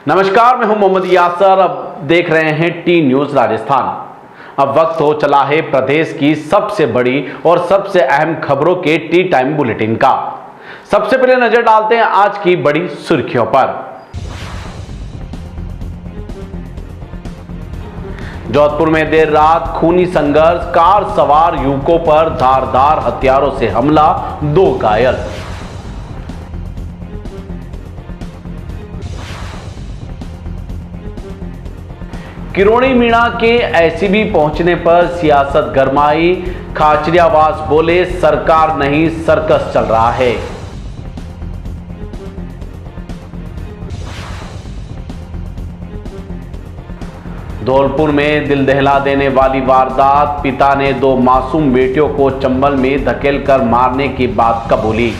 नमस्कार, मैं हूं मोहम्मद यासर। अब देख रहे हैं टी न्यूज राजस्थान। अब वक्त हो चला है प्रदेश की सबसे बड़ी और सबसे अहम खबरों के टी टाइम बुलेटिन का। सबसे पहले नजर डालते हैं आज की बड़ी सुर्खियों पर। जोधपुर में देर रात खूनी संघर्ष, कार सवार युवकों पर धारदार हथियारों से हमला, 2 घायल। किरोड़ी मीणा के एसीबी पहुंचने पर सियासत गरमाई, खाचरियावास बोले सरकार नहीं सर्कस चल रहा है। धौलपुर में दिल दहला देने वाली वारदात, पिता ने 2 मासूम बेटियों को चंबल में धकेलकर मारने की बात कबूली।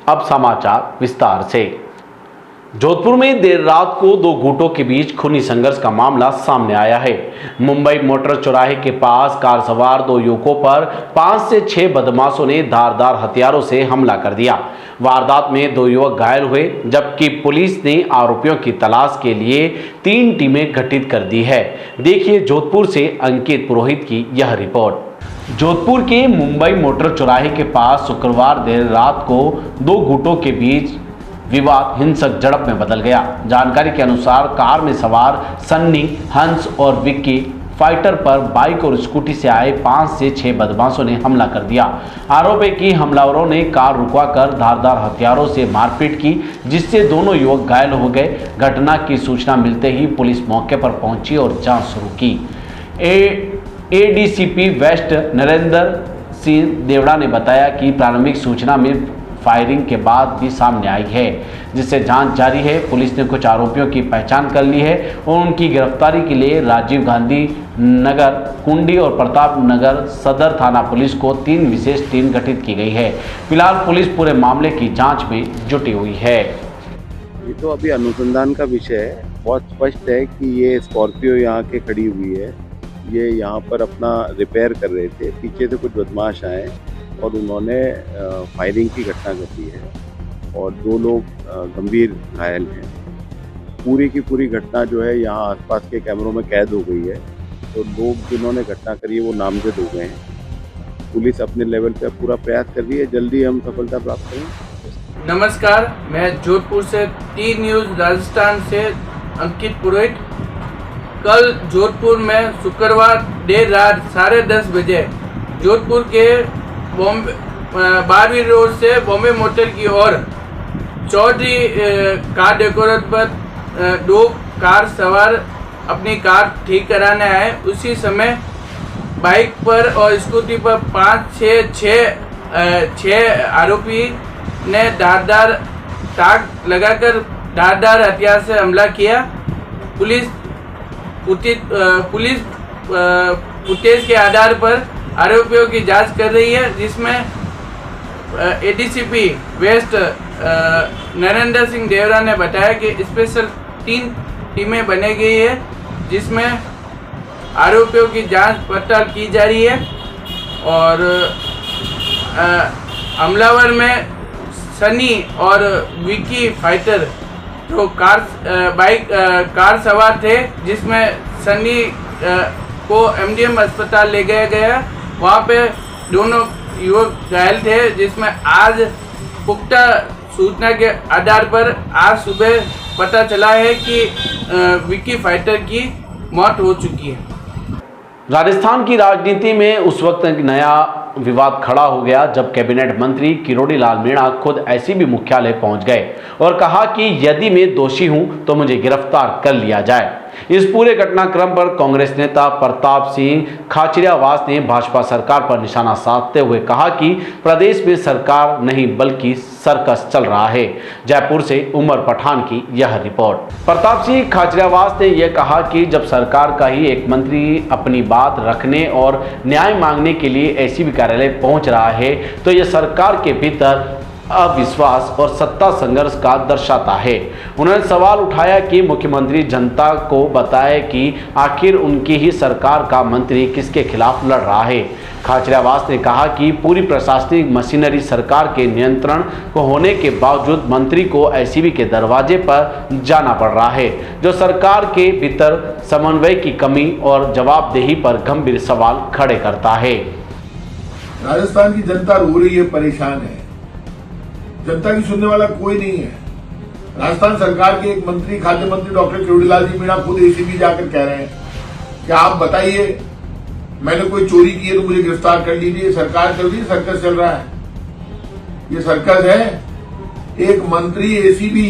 अब समाचार विस्तार से। जोधपुर में देर रात को 2 गुटों के बीच खूनी संघर्ष का मामला सामने आया है। मुंबई मोटर चौराहे के पास कार सवार 2 युवकों पर 5 से 6 बदमाशों ने धारदार हथियारों से हमला कर दिया। वारदात में 2 युवक घायल हुए, जबकि पुलिस ने आरोपियों की तलाश के लिए 3 टीमें गठित कर दी है। देखिए जोधपुर से अंकित पुरोहित की यह रिपोर्ट। जोधपुर के मुंबई मोटर चौराहे के पास शुक्रवार देर रात को 2 गुटों के बीच विवाद हिंसक झड़प में बदल गया। जानकारी के अनुसार कार में सवार सन्नी, हंस और विक्की फाइटर पर बाइक और स्कूटी से आए 5 से 6 बदमाशों ने हमला कर दिया। आरोप है कि हमलावरों ने कार रुकवाकर धारदार हथियारों से मारपीट की, जिससे दोनों युवक घायल हो गए। घटना की सूचना मिलते ही पुलिस मौके पर पहुंची और जांच शुरू की। एडीसीपी वेस्ट नरेंद्र सिंह देवड़ा ने बताया कि प्रारंभिक सूचना में फायरिंग के बाद भी सामने आई है, जिससे जांच जारी है। पुलिस ने कुछ आरोपियों की पहचान कर ली है और उनकी गिरफ्तारी के लिए राजीव गांधी नगर, कुंडी और प्रताप नगर सदर थाना पुलिस को 3 विशेष टीम गठित की गई है। फिलहाल पुलिस पूरे मामले की जांच में जुटी हुई है। ये तो अभी अनुसंधान का विषय है। बहुत स्पष्ट है कि ये स्कॉर्पियो यहाँ के खड़ी हुई है। ये यहाँ पर अपना रिपेयर कर रहे थे, पीछे से कुछ बदमाश आए और उन्होंने फायरिंग की घटना घटी है और 2 लोग गंभीर घायल हैं। पूरी की पूरी घटना जो है यहाँ आसपास के कैमरों में कैद हो गई है। तो लोग जिन्होंने घटना करी है वो नामजद हो गए हैं। पुलिस अपने लेवल पे पूरा प्रयास कर रही है, जल्दी हम सफलता प्राप्त करें। नमस्कार, मैं जोधपुर से टी न्यूज राजस्थान से अंकित पुरोहित। कल जोधपुर में शुक्रवार देर रात 10:30 बजे जोधपुर के बॉम्बे 12वीं रोड से बॉम्बे मोटर की ओर चौधरी कार डेकोरेट पर 2 कार सवार अपनी कार ठीक कराने आए। उसी समय बाइक पर और स्कूटी पर 5-6 आरोपी ने धारदार ताक लगाकर धारदार हथियार से हमला किया। पुलिस फुटेज के आधार पर आरोपियों की जांच कर रही है, जिसमें एडीसीपी वेस्ट नरेंद्र सिंह देवरा ने बताया कि स्पेशल 3 टीमें बनी गई है, जिसमें आरोपियों की जांच पड़ताल की जा रही है। और हमलावर में सनी और विक्की फाइटर जो कार सवार थे, जिसमें सनी को एमडीएम अस्पताल ले गया। वहाँ पे दोनों युवक घायल थे, जिसमें आज पुख्ता सूचना के आधार पर आज सुबह पता चला है कि विक्की फाइटर की मौत हो चुकी है। राजस्थान की राजनीति में उस वक्त एक नया विवाद खड़ा हो गया जब कैबिनेट मंत्री किरोड़ी लाल मीणा खुद एसीबी मुख्यालय पहुंच गए और कहा कि यदि मैं दोषी हूं तो मुझे गिरफ्तार कर लिया जाए। इस पूरे घटनाक्रम पर कांग्रेस नेता प्रताप सिंह खाचरियावास ने भाजपा सरकार पर निशाना साधते हुए कहा कि प्रदेश में सरकार नहीं बल्कि सर्कस चल रहा है। जयपुर से उमर पठान की यह रिपोर्ट। प्रताप सिंह खाचरियावास ने यह कहा कि जब सरकार का ही एक मंत्री अपनी बात रखने और न्याय मांगने के लिए एसीबी कार्यालय पहुंच रहा है तो यह सरकार के भीतर अविश्वास और सत्ता संघर्ष का दर्शाता है। उन्होंने सवाल उठाया कि मुख्यमंत्री जनता को बताए कि आखिर उनकी ही सरकार का मंत्री किसके खिलाफ लड़ रहा है। खाचरियावास ने कहा कि पूरी प्रशासनिक मशीनरी सरकार के नियंत्रण को होने के बावजूद मंत्री को एसीबी के दरवाजे पर जाना पड़ रहा है, जो सरकार के भीतर समन्वय की कमी और जवाबदेही पर गंभीर सवाल खड़े करता है। राजस्थान की जनता रो रही है, परेशान है। जनता की सुनने वाला कोई नहीं है। राजस्थान सरकार के एक मंत्री, खाद्य मंत्री डॉक्टर किरोड़ीलाल जी मीणा खुद एसीबी जाकर कह रहे हैं कि आप बताइए, मैंने कोई चोरी की है तो मुझे गिरफ्तार कर लीजिए। सरकार चल रही है, सर्कस चल रहा है, ये सर्कस है। एक मंत्री ACB,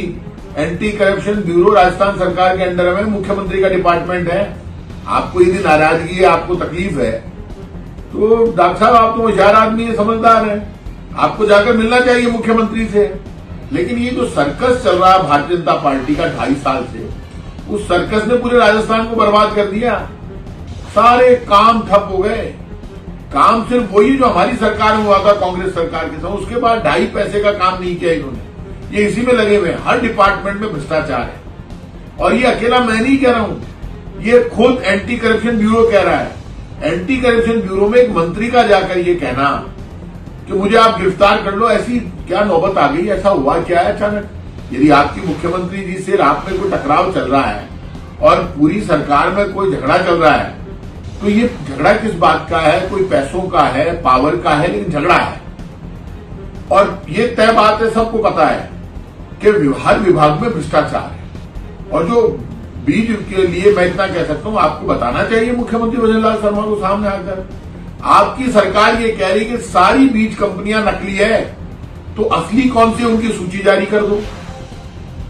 anti corruption bureau Rajasthan सरकार के अंडर में मुख्यमंत्री का डिपार्टमेंट है। आपको यदि नाराजगी है, आपको तकलीफ है, तो डॉक्टर साहब आप तो होशियार आदमी है, समझदार है, आपको जाकर मिलना चाहिए मुख्यमंत्री से। लेकिन ये जो सर्कस चल रहा है भारतीय जनता पार्टी का 2.5 साल से, उस सर्कस ने पूरे राजस्थान को बर्बाद कर दिया। सारे काम ठप हो गए। काम सिर्फ वही जो हमारी सरकार में हुआ था, कांग्रेस सरकार के समय, उसके बाद 2.5 पैसे का काम नहीं किया इन्होंने। ये इसी में लगे हुए, हर डिपार्टमेंट में भ्रष्टाचार है। और ये अकेला मैं नहीं कह रहा हूं, ये खुद एंटी करप्शन ब्यूरो कह रहा है। एंटी करप्शन ब्यूरो में एक मंत्री का जाकर ये कहना कि मुझे आप गिरफ्तार कर लो, ऐसी क्या नौबत आ गई? ऐसा हुआ क्या है अचानक? यदि आपकी मुख्यमंत्री जी से आप में कोई टकराव चल रहा है और पूरी सरकार में कोई झगड़ा चल रहा है, तो ये झगड़ा किस बात का है? कोई पैसों का है, पावर का है, लेकिन झगड़ा है। और ये तय बात है, सबको पता है कि हर विभाग में भ्रष्टाचार है। और जो बीज के लिए मैं इतना कह सकता हूं, आपको बताना चाहिए मुख्यमंत्री भजनलाल शर्मा को सामने आकर। आपकी सरकार ये कह रही है कि सारी बीज कंपनियां नकली है, तो असली कौन सी उनकी सूची जारी कर दो।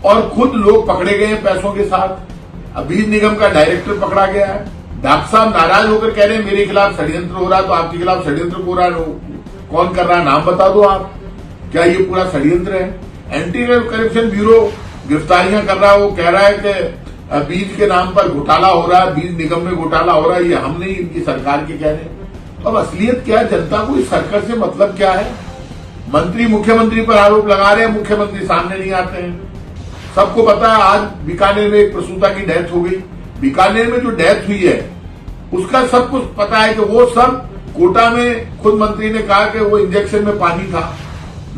और खुद लोग पकड़े गए हैं पैसों के साथ। अब बीज निगम का डायरेक्टर पकड़ा गया है। डॉक्टर साहब नाराज होकर कह रहे हैं मेरे खिलाफ षड्यंत्र हो रहा है, तो आपके खिलाफ षड्यंत्र हो रहा है, कौन कर रहा है? नाम बता दो आप। क्या ये पूरा षड्यंत्र है? एंटी करप्शन ब्यूरो गिरफ्तारियां कर रहा है, वो कह रहा है कि बीज के नाम पर घोटाला हो रहा है, बीज निगम में घोटाला हो रहा है। ये हम नहीं, इनकी सरकार के कह रहे हैं। अब असलियत क्या है? जनता को इस सरकार से मतलब क्या है? मंत्री मुख्यमंत्री पर आरोप लगा रहे हैं, मुख्यमंत्री सामने नहीं आते हैं। सबको पता है आज बीकानेर में एक प्रसूता की डेथ हो गई। बीकानेर में जो डेथ हुई है उसका सब कुछ पता है कि वो सब कोटा में खुद मंत्री ने कहा कि वो इंजेक्शन में पानी था,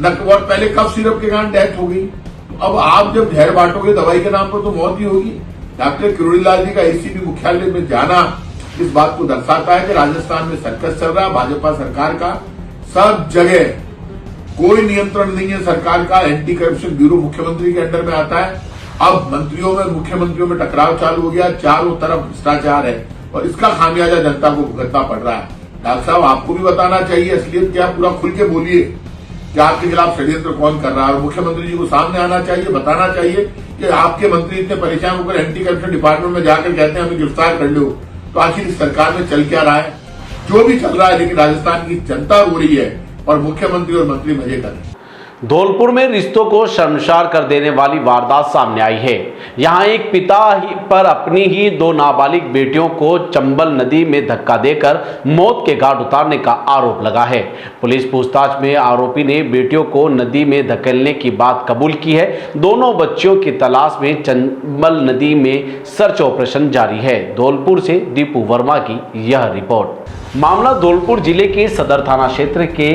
और पहले कफ सिरप के कारण डेथ हो गई। तो अब आप जब जहर बांटोगे दवाई के नाम पर तो मौत ही होगी। डॉक्टर किरोड़ीलाल जी का एसीबी मुख्यालय में जाना इस बात को दर्शाता है कि राजस्थान में सर्कस चल रहा है भाजपा सरकार का। सब जगह कोई नियंत्रण नहीं है सरकार का। एंटी करप्शन ब्यूरो मुख्यमंत्री के अंडर में आता है। अब मंत्रियों में, मुख्यमंत्रियों में टकराव चालू हो गया। चारों तरफ भ्रष्टाचार है और इसका खामियाजा जनता को भुगतना पड़ रहा है। डॉक्टर साहब आपको भी बताना चाहिए असलियत क्या, पूरा खुल के बोलिए कि आपके खिलाफ षड्यंत्र कौन कर रहा है। और मुख्यमंत्री जी को सामने आना चाहिए, बताना चाहिए कि आपके मंत्री इतने परेशान होकर एंटी करप्शन डिपार्टमेंट में जाकर कहते हैं हमें गिरफ्तार कर लो, तो आखिर इस सरकार में चल क्या रहा है? जो भी चल रहा है, लेकिन राजस्थान की जनता रो रही है और मुख्यमंत्री और मंत्री मजे कर रहे हैं। धौलपुर में रिश्तों को शर्मसार कर देने वाली वारदात सामने आई है। यहां एक पिता पर अपनी ही 2 नाबालिग बेटियों को चंबल नदी में धक्का देकर मौत के घाट उतारने का आरोप लगा है। पुलिस पूछताछ में आरोपी ने बेटियों को नदी में धकेलने की बात कबूल की है। दोनों बच्चियों की तलाश में चंबल नदी में सर्च ऑपरेशन जारी है। धौलपुर से दीपू वर्मा की यह रिपोर्ट। मामला धौलपुर जिले के सदर थाना क्षेत्र के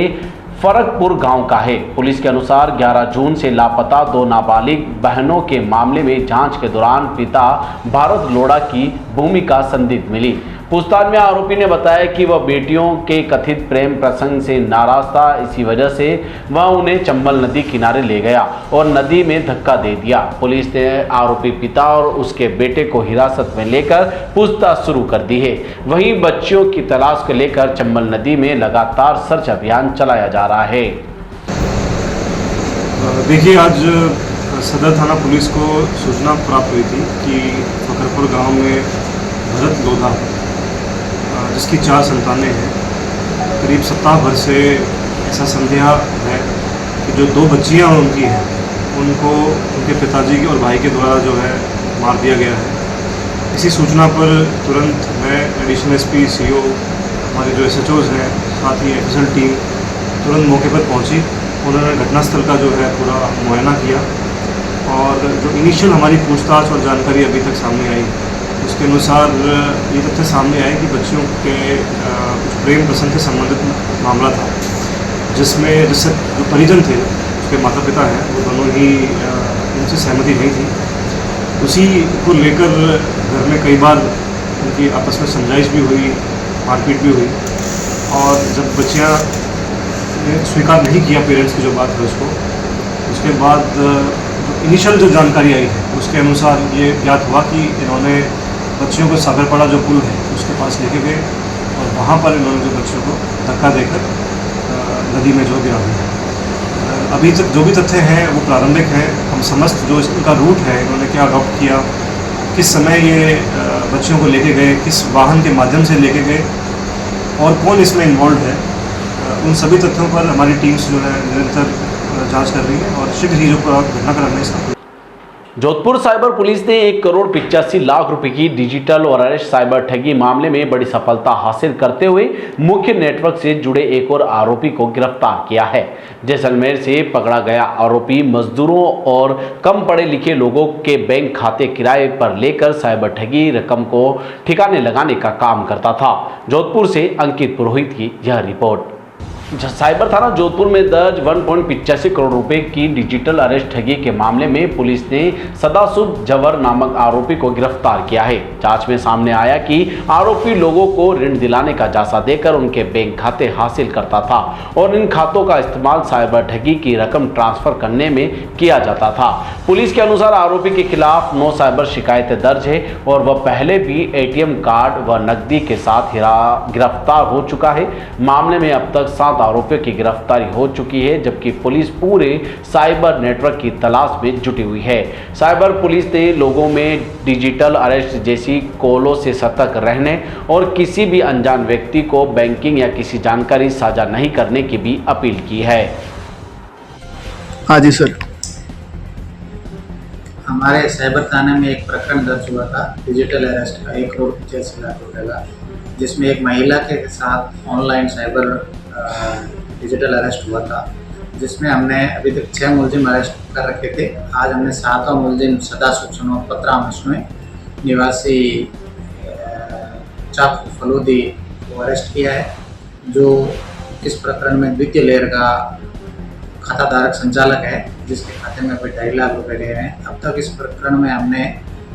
फरकपुर गांव का है। पुलिस के अनुसार 11 जून से लापता 2 नाबालिग बहनों के मामले में जांच के दौरान पिता भारत लोढ़ा की भूमिका संदिग्ध मिली। पूछताछ में आरोपी ने बताया कि वह बेटियों के कथित प्रेम प्रसंग से नाराज था। इसी वजह से वह उन्हें चंबल नदी किनारे ले गया और नदी में धक्का दे दिया। पुलिस ने आरोपी पिता और उसके बेटे को हिरासत में लेकर पूछताछ शुरू कर दी है। वहीं बच्चियों की तलाश को लेकर चंबल नदी में लगातार सर्च अभियान चलाया जा रहा है। देखिए, आज सदर थाना पुलिस को सूचना प्राप्त हुई थी कि फकरपुर गांव में भरत लोढ़ा, जिसकी 4 संतानें हैं, करीब सप्ताह भर से ऐसा संदेह है कि जो 2 बच्चियां उनकी हैं उनको उनके पिताजी और भाई के द्वारा जो है मार दिया गया है। इसी सूचना पर तुरंत मैं एडिशनल एसपी, सीओ, हमारे जो SHOs हैं, साथ ही FSL टीम तुरंत मौके पर पहुंची उन्होंने घटनास्थल का जो है पूरा मुआयना किया और जो इनिशियल हमारी पूछताछ और जानकारी अभी तक सामने आई उसके अनुसार ये तथ्य सामने आए कि बच्चियों के कुछ प्रेम प्रसंग से संबंधित मामला था जिससे जो परिजन थे उसके माता पिता हैं वो दोनों ही इनसे सहमति नहीं थी। उसी को लेकर घर में कई बार उनकी आपस में समझाइश भी हुई, मारपीट भी हुई और जब बच्चियाँ ने स्वीकार नहीं किया पेरेंट्स की जो बात है उसके बाद इनिशियल जो जानकारी आई है उसके अनुसार ये ज्ञात हुआ कि इन्होंने बच्चियों को सागरपाड़ा जो पुल है उसके पास लेके गए और वहाँ पर इन्होंने जो बच्चियों को धक्का देकर नदी में जो गिरा दिया। अभी तक जो भी तथ्य हैं वो प्रारंभिक हैं। हम समस्त जो इनका रूट है इन्होंने क्या अडॉप्ट किया, किस समय ये बच्चियों को लेके गए, किस वाहन के माध्यम से लेके गए और कौन इसमें इन्वॉल्व है, उन सभी तथ्यों पर हमारी टीम्स जो है निरंतर जांच कर रही है और शीघ्र ही जो घटनाक्रम है इसका। जोधपुर साइबर पुलिस ने 1,85,00,000 रुपए की डिजिटल और अरेस्ट साइबर ठगी मामले में बड़ी सफलता हासिल करते हुए मुख्य नेटवर्क से जुड़े एक और आरोपी को गिरफ्तार किया है। जैसलमेर से पकड़ा गया आरोपी मजदूरों और कम पढ़े लिखे लोगों के बैंक खाते किराए पर लेकर साइबर ठगी रकम को ठिकाने लगाने का काम करता था। जोधपुर से अंकित पुरोहित की यह रिपोर्ट। साइबर थाना जोधपुर में दर्ज 1.85 करोड़ रुपए की डिजिटल अरेस्ट ठगी के मामले में पुलिस ने सदासुब जवर नामक आरोपी को गिरफ्तार किया है। जांच में सामने आया कि आरोपी लोगों को ऋण दिलाने का झांसा देकर उनके बैंक खाते हासिल करता था और इन खातों का इस्तेमाल साइबर ठगी की रकम ट्रांसफर करने में किया जाता था। पुलिस के अनुसार आरोपी के खिलाफ 9 साइबर शिकायतें दर्ज है और वह पहले भी ATM कार्ड व नकदी के साथ गिरफ्तार हो चुका है। मामले में अब तक 7 आरोपियों की गिरफ्तारी हो चुकी है, जबकि पुलिस पूरे साइबर नेटवर्क की तलाश में जुटी हुई है। साइबर पुलिस ने लोगों में डिजिटल अरेस्ट जैसी कॉलों से सतर्क रहने और किसी भी अनजान व्यक्ति को बैंकिंग या किसी जानकारी साझा नहीं करने की भी अपील की है। हाँ जी सर। हमारे साइबर थाने में एक प्रकरण दर्ज हुआ था डिजिटल अरेस्ट का 1,85,00,000 रुपये का, जिसमें एक महिला के साथ ऑनलाइन साइबर डिजिटल अरेस्ट हुआ था, जिसमें हमने अभी तक 6 मुलजिम अरेस्ट कर रखे थे। आज हमने 7वां मुलजिम सदासुब सनोत पत्राम इसमें निवासी चाक फलूदी को अरेस्ट किया है, जो इस प्रकरण में द्वितीय लेयर का खाताधारक संचालक है, जिसके खाते में कोई 2.5 लाख रुपए गए हैं। अब तक इस प्रकरण में हमने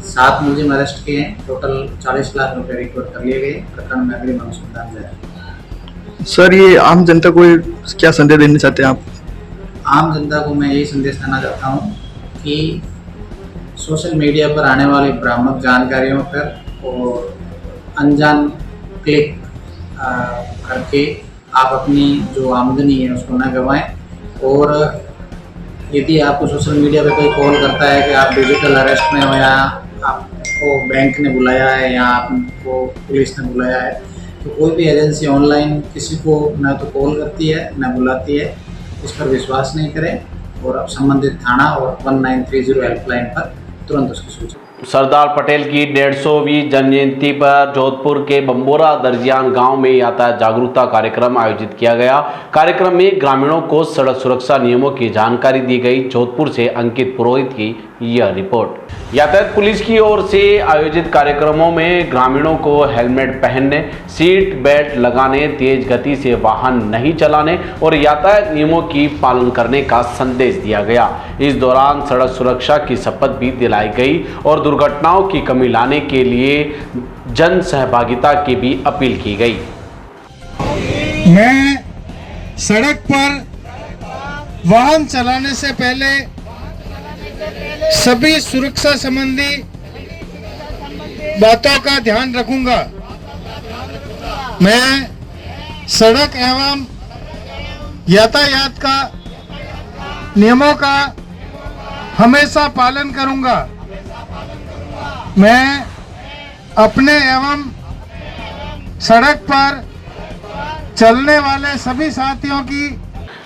7 मुलजिम अरेस्ट किए हैं। टोटल 40 लाख रुपए रिकवर कर लिए गए। प्रकरण में अग्रिम अनुसंधान जारी। सर ये आम जनता को क्या संदेश देना चाहते हैं आप? आम जनता को मैं यही संदेश देना चाहता हूँ कि सोशल मीडिया पर आने वाली भ्रामक जानकारियों पर और अनजान क्लिक करके आप अपनी जो आमदनी है उसको न गंवाएं। और यदि आपको सोशल मीडिया पे कोई कॉल करता है कि आप डिजिटल अरेस्ट में हो या आपको बैंक ने बुलाया है या आपको पुलिस ने बुलाया है, तो कोई भी एजेंसी ऑनलाइन किसी को न तो कॉल करती है न बुलाती है, इस पर विश्वास नहीं करें और अब संबंधित थाना और 1930 हेल्पलाइन पर तुरंत उसकी सूचना। सरदार पटेल की 150वीं जन्म जयंती पर जोधपुर के बंबोरा दर्जियान गांव में यातायात जागरूकता कार्यक्रम आयोजित किया गया। कार्यक्रम में ग्रामीणों को सड़क सुरक्षा नियमों की जानकारी दी गई। जोधपुर से अंकित पुरोहित की यह रिपोर्ट। यातायात पुलिस की ओर से आयोजित कार्यक्रमों में ग्रामीणों को हेलमेट पहनने, सीट बेल्ट लगाने, तेज गति से वाहन नहीं चलाने और यातायात नियमों की पालन करने का संदेश दिया गया। इस दौरान सड़क सुरक्षा की शपथ भी दिलाई गई और दुर्घटनाओं की कमी लाने के लिए जन सहभागिता की भी अपील की गई। मैं सड़क पर वाहन चलाने से पहले सभी सुरक्षा संबंधी बातों का ध्यान रखूंगा। मैं सड़क एवं यातायात का नियमों का हमेशा पालन करूंगा। मैं अपने एवं सड़क पर चलने वाले सभी साथियों की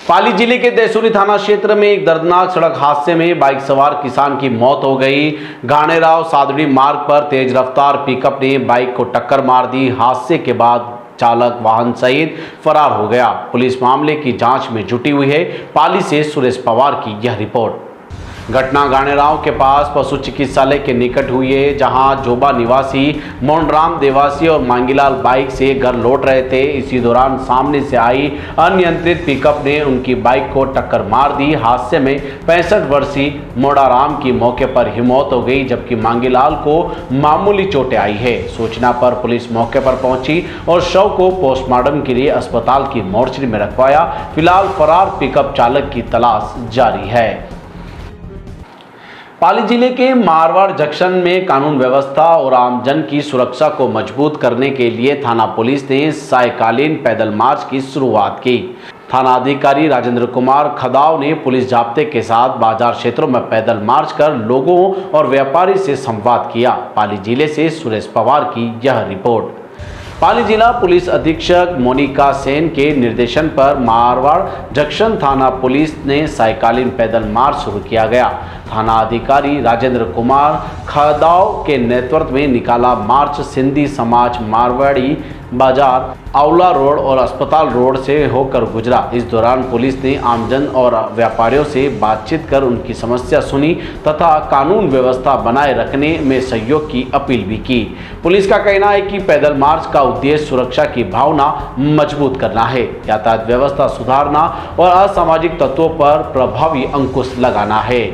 पाली जिले के देसुरी थाना क्षेत्र में एक दर्दनाक सड़क हादसे में बाइक सवार किसान की मौत हो गई। गाणेराव सादड़ी मार्ग पर तेज रफ्तार पिकअप ने बाइक को टक्कर मार दी। हादसे के बाद चालक वाहन सहित फरार हो गया। पुलिस मामले की जांच में जुटी हुई है। पाली से सुरेश पवार की यह रिपोर्ट। घटना गाणेराव के पास पशु चिकित्सालय के निकट हुई है, जहां जोबा निवासी मोनराम देवासी और मांगीलाल बाइक से घर लौट रहे थे। इसी दौरान सामने से आई अनियंत्रित पिकअप ने उनकी बाइक को टक्कर मार दी। हादसे में 65 वर्षीय मोडाराम की मौके पर ही मौत हो गई, जबकि मांगीलाल को मामूली चोटें आई है। सूचना पर पुलिस मौके पर पहुंची और शव को पोस्टमार्टम के लिए अस्पताल की मोर्चरी में रखवाया। फिलहाल फरार पिकअप चालक की तलाश जारी है। पाली जिले के मारवाड़ जंक्शन में कानून व्यवस्था और आमजन की सुरक्षा को मजबूत करने के लिए थाना पुलिस ने सायकालीन पैदल मार्च की शुरुआत की। थाना अधिकारी राजेंद्र कुमार खदाव ने पुलिस जाब्ते के साथ बाजार क्षेत्रों में पैदल मार्च कर लोगों और व्यापारी से संवाद किया। पाली जिले से सुरेश पवार की यह रिपोर्ट। पाली जिला पुलिस अधीक्षक मोनिका सेन के निर्देशन पर मारवाड़ जंक्शन थाना पुलिस ने सायकालीन पैदल मार्च शुरू किया गया। थाना अधिकारी राजेंद्र कुमार खदाव के नेतृत्व में निकाला मार्च सिंधी समाज मारवाड़ी बाजार, आंवला रोड और अस्पताल रोड से होकर गुजरा। इस दौरान पुलिस ने आमजन और व्यापारियों से बातचीत कर उनकी समस्या सुनी तथा कानून व्यवस्था बनाए रखने में सहयोग की अपील भी की। पुलिस का कहना है कि पैदल मार्च का उद्देश्य सुरक्षा की भावना मजबूत करना है, यातायात व्यवस्था सुधारना और असामाजिक तत्वों पर प्रभावी अंकुश लगाना है।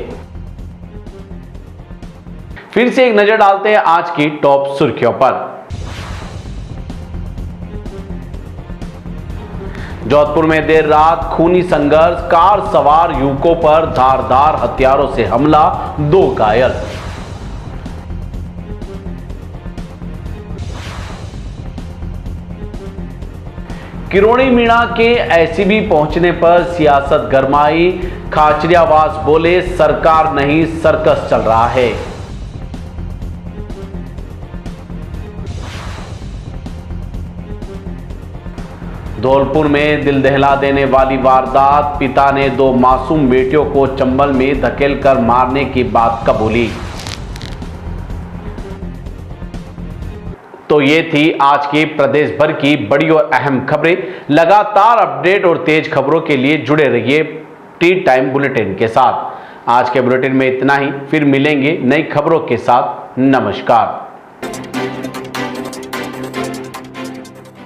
फिर से एक नजर डालते हैं आज की टॉप सुर्खियों पर। जोधपुर में देर रात खूनी संघर्ष, कार सवार युवकों पर धारदार हथियारों से हमला, 2 घायल। किरोड़ी मीणा के एसीबी पहुंचने पर सियासत गरमाई। खाचरियावास बोले सरकार नहीं सर्कस चल रहा है। धौलपुर में दिल दहला देने वाली वारदात, पिता ने 2 मासूम बेटियों को चंबल में धकेलकर मारने की बात कबूली। तो ये थी आज की प्रदेश भर की बड़ी और अहम खबरें। लगातार अपडेट और तेज खबरों के लिए जुड़े रहिए टी टाइम बुलेटिन के साथ। आज के बुलेटिन में इतना ही, फिर मिलेंगे नई खबरों के साथ। नमस्कार।